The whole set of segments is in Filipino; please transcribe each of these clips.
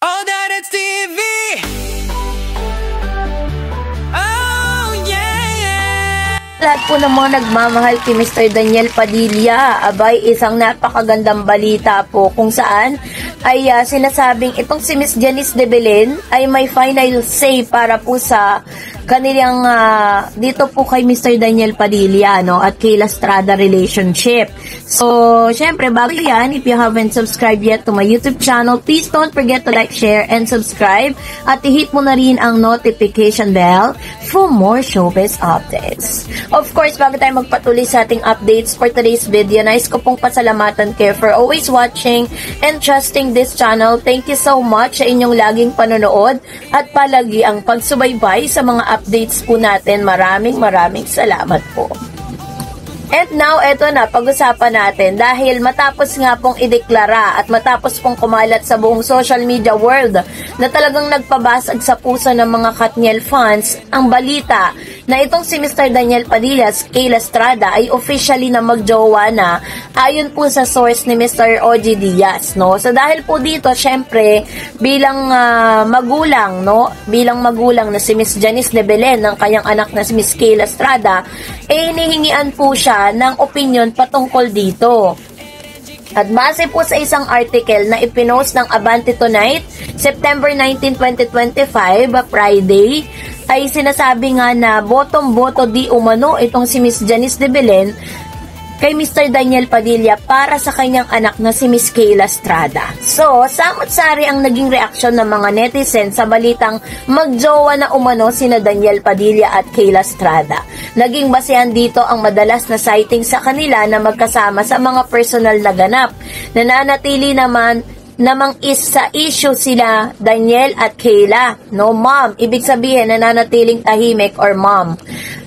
All that it's TV. Oh yeah. Lahat po ng mga nagmamahal kay Mr. Daniel Padilla, abay isang napakagandang balita po kung saan ay sinasabing itong si Miss Janice de Belen ay may final say para po sa kanilang dito po kay Mr. Daniel Padilla at Kayla Estrada relationship. So, syempre, bago yan, if you haven't subscribed yet to my YouTube channel, please don't forget to like, share, and subscribe. At i-hit mo na rin ang notification bell for more showbiz updates. Of course, bago tayo magpatuloy sa ating updates for today's video, nais ko pong pasalamatan kayo for always watching and trusting this channel. Thank you so much sa inyong laging panonood at palagi ang pagsubaybay sa mga updates po natin. Maraming salamat po. And now, eto na, pag-usapan natin dahil matapos nga pong ideklara at matapos pong kumalat sa buong social media world na talagang nagpabasag sa puso ng mga Katniel fans ang balita na itong si Mr. Daniel Padilla, Kayla Estrada ay officially na magjowa na ayon po sa source ni Mr. OG Diaz, no? So dahil po dito, syempre, bilang magulang, no? Bilang magulang na si Miss Janice de Belen ng kanyang anak na si Miss Kayla Estrada, hinihingian po siya ng opinion patungkol dito. At base po sa isang article na ipinost ng Abante Tonight, September 19, 2025, Friday, ay sinasabi nga na botong-boto di umano itong si Miss Janice de Belen kay Mr. Daniel Padilla para sa kanyang anak na si Miss Kayla Estrada. So, samot-sari ang naging reaksyon ng mga netizens sa balitang magjowa na umano sina Daniel Padilla at Kayla Estrada. Naging basehan dito ang madalas na sighting sa kanila na magkasama sa mga personal na ganap. Nananatili namang isa issue sila Daniel at Kayla. No, mom. Ibig sabihin, nananatiling tahimik or mom.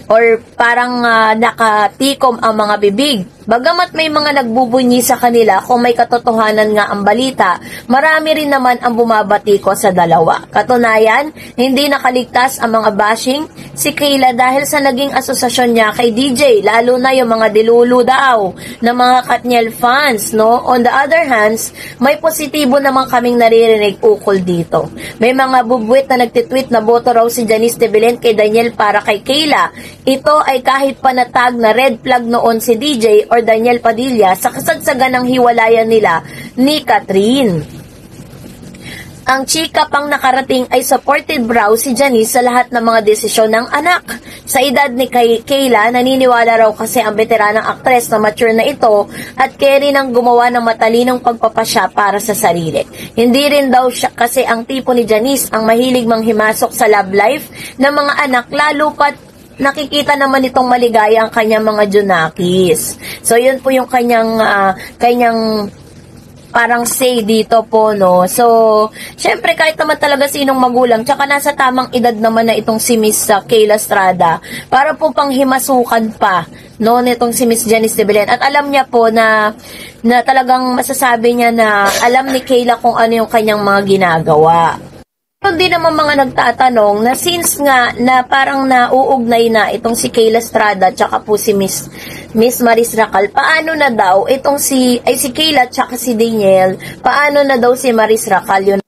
Or parang nakatikom ang mga bibig. Bagamat may mga nagbubunyi sa kanila kung may katotohanan nga ang balita, marami rin naman ang bumabatiko sa dalawa. Katunayan, hindi nakaligtas ang mga bashing si Kayla dahil sa naging asosasyon niya kay DJ, lalo na yung mga dilulu daw ng mga Katniel fans, no? On the other hands, may positibo naman kaming naririnig ukol dito. May mga bubwit na nagtitweet na boto raw si Janice de Belen kay Daniel para kay Kayla. Ito ay kahit panatag na red flag noon si DJ or Daniel Padilla sa kasagsagan ng hiwalayan nila ni Catherine. Ang chika pang nakarating ay supported raw si Janice sa lahat ng mga desisyon ng anak. Sa edad ni Kayla, naniniwala raw kasi ang veteranang aktres na mature na ito at kaya rin ang gumawa ng matalinong pagpapasya para sa sarili. Hindi rin daw siya kasi ang tipo ni Janice ang mahilig manghimasok sa love life ng mga anak, lalo pat nakikita naman itong maligaya ang kanyang mga junakis. So, yun po yung kanyang parang say dito po, no? So, syempre, kahit naman talaga sinong magulang, tsaka nasa tamang edad naman na itong si Miss Kayla Estrada, para po pang himasukan pa, no, nitong si Miss Janice de Belen. At alam niya po na talagang masasabi niya na alam ni Kayla kung ano yung kanyang mga ginagawa. Hindi naman mga nagtatanong na since nga na parang nauugnay na itong si Kayla Estrada tsaka po si Miss Maris Racal, paano na daw itong si Kayla tsaka si Daniel, paano na daw si Maris Racal? Yun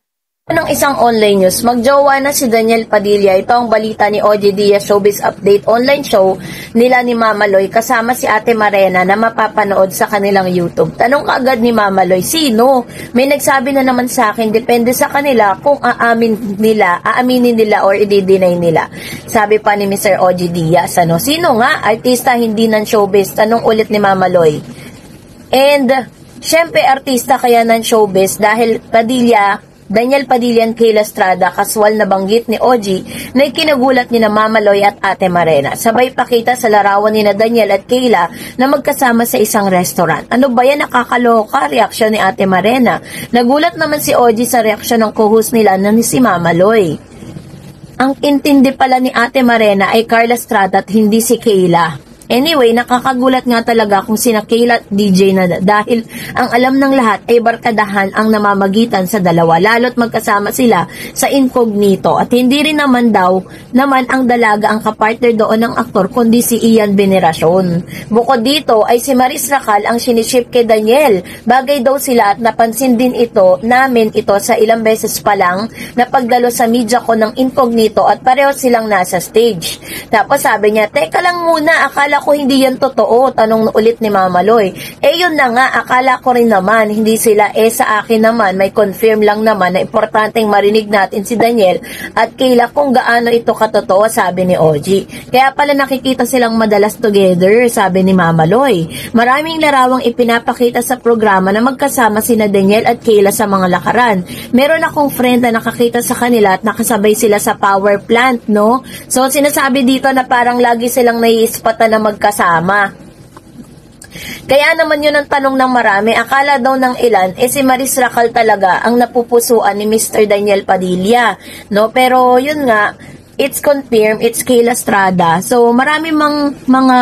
ng isang online news, magjowa na si Daniel Padilla. Ito ang balita ni OG Diaz Showbiz Update online show nila ni Mama Loy kasama si Ate Marena na mapapanood sa kanilang YouTube. Tanong kaagad ni Mama Loy, sino? May nagsabi na naman sa akin, depende sa kanila kung aaminin nila or i-deny nila. Sabi pa ni Mr. OG Diaz, sino nga? Artista hindi ng showbiz. Tanong ulit ni Mama Loy. And syempre artista kaya ng showbiz dahil Daniel Padilla and Kayla Estrada, kaswal na banggit ni OG na ikinagulat ni na Mama Loy at Ate Marena. Sabay pakita sa larawan ni na Daniel at Kayla na magkasama sa isang restaurant. Ano ba yan, nakakaloka? Reaksyon ni Ate Marena. Nagulat naman si OG sa reaksyon ng co-host nila na si Mama Loy. Ang intindi pala ni Ate Marena ay Carla Estrada at hindi si Kayla. Anyway, nakakagulat nga talaga kung sina Kayla at DJ na dahil ang alam ng lahat ay barkadahan ang namamagitan sa dalawa, lalo't magkasama sila sa incognito. At hindi rin naman ang dalaga ang kapartner doon ng aktor kundi si Ian Veneracion. Bukod dito ay si Maris Racal ang siniship kay Daniel. Bagay daw sila at napansin din namin ito sa ilang beses pa lang na pagdalo sa media ko ng incognito at pareho silang nasa stage. Tapos sabi niya, teka lang muna, akala ko hindi yan totoo. Tanong ulit ni Mama Loy. Yun na nga, akala ko rin naman, hindi sila. Sa akin naman, may confirm lang naman na importanteng marinig natin si Daniel at Kayla kung gaano ito katotoo, sabi ni Ogie. Kaya pala nakikita silang madalas together, sabi ni Mama Loy. Maraming larawang ipinapakita sa programa na magkasama sina Daniel at Kayla sa mga lakaran. Meron akong friend na nakakita sa kanila at nakasabay sila sa power plant, no? So, sinasabi dito na parang lagi silang naiispatan na magkasama. Kaya naman yun ang tanong ng marami, akala daw ng ilan, si Maris Racal talaga ang napupusuan ni Mr. Daniel Padilla, no? Pero yun nga, it's confirmed, it's Kayla Estrada. So, marami mga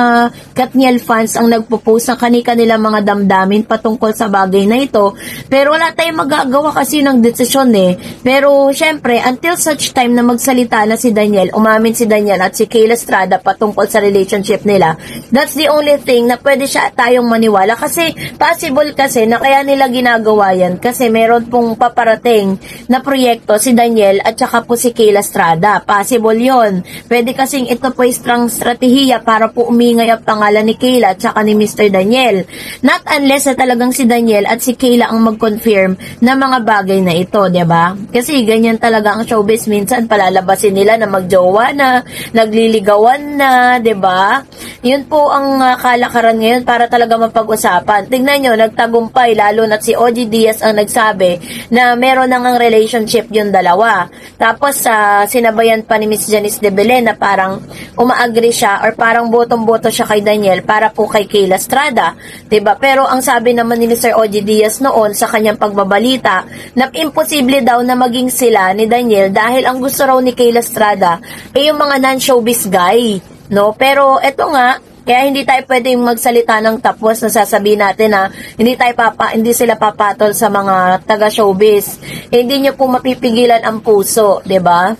Katniel fans ang nagpo-post ng kani-kanilang mga damdamin patungkol sa bagay na ito. Pero wala tayong magagawa kasi ng desisyon Pero, syempre, until such time na magsalita na si Daniel, umamin si Daniel at si Kayla Estrada patungkol sa relationship nila, that's the only thing na pwede siya tayong maniwala. Kasi, possible kasi na kaya nila ginagawa yan. Kasi meron pong paparating na proyekto si Daniel at saka po si Kayla Estrada. Possible yon. Pwede kasing ito po strong strategiya para po umingay ang pangalan ni Kayla at saka ni Mr. Daniel. Not unless na talagang si Daniel at si Kayla ang mag-confirm na mga bagay na ito, diba? Kasi ganyan talaga ang showbiz. Minsan palalabasin nila na magjowa na, nagliligawan na, diba? Yun po ang kalakaran ngayon para talaga mapag-usapan. Tingnan nyo, nagtagumpay, lalo na si Ogie Diaz ang nagsabi na meron nang ang relationship yung dalawa. Tapos, sinabayan pa ni Miss Janice de Belen na parang umaagree siya or parang botong-boto siya kay Daniel para po kay Kayla Estrada. Diba? Pero ang sabi naman ni Mr. Ogie Diaz noon sa kanyang pagbabalita na imposible daw na maging sila ni Daniel dahil ang gusto raw ni Kayla Estrada ay yung mga non-showbiz guy. No? Pero eto nga, kaya hindi tayo pwedeng magsalita ng tapos na sasabihin natin na hindi sila papatol sa mga taga-showbiz. Hindi nyo po mapipigilan ang puso, 'di ba?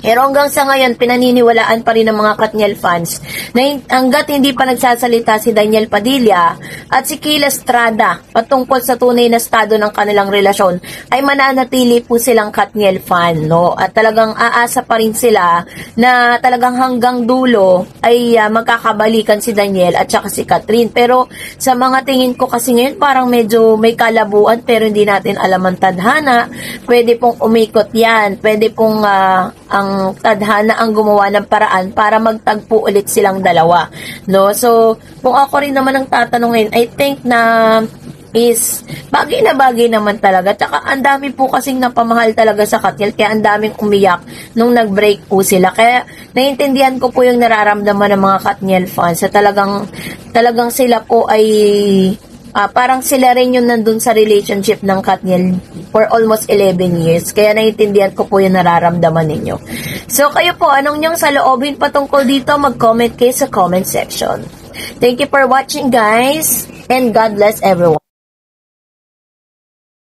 Pero hanggang sa ngayon, pinaniniwalaan pa rin ng mga Katniel fans na hanggat hindi pa nagsasalita si Daniel Padilla at si Kayla Estrada patungkol sa tunay na estado ng kanilang relasyon, ay mananatili po silang Katniel fan, no? At talagang aasa pa rin sila na talagang hanggang dulo ay magkakabalikan si Daniel at saka si Catherine. Pero sa mga tingin ko kasi ngayon, parang medyo may kalabuan pero hindi natin alam ang tadhana. Pwede pong umikot yan. Pwede pong ang tadhana ang gumawa ng paraan para magtagpo ulit silang dalawa, no? So, kung ako rin naman ang tatanungin, I think na is bagay na bagay naman talaga. Tsaka ang dami po kasing napamahal talaga sa Katniel, kaya ang daming umiyak nung nag-break po sila. Kaya naiintindihan ko po yung nararamdaman ng mga Katniel fans sa talagang sila po ay parang sila rin yung nandun sa relationship ng Katniel for almost 11 years. Kaya naiintindihan ko po yung nararamdaman ninyo. So, kayo po, anong nyong saloobin patungkol dito? Mag-comment kayo sa comment section. Thank you for watching, guys. And God bless everyone.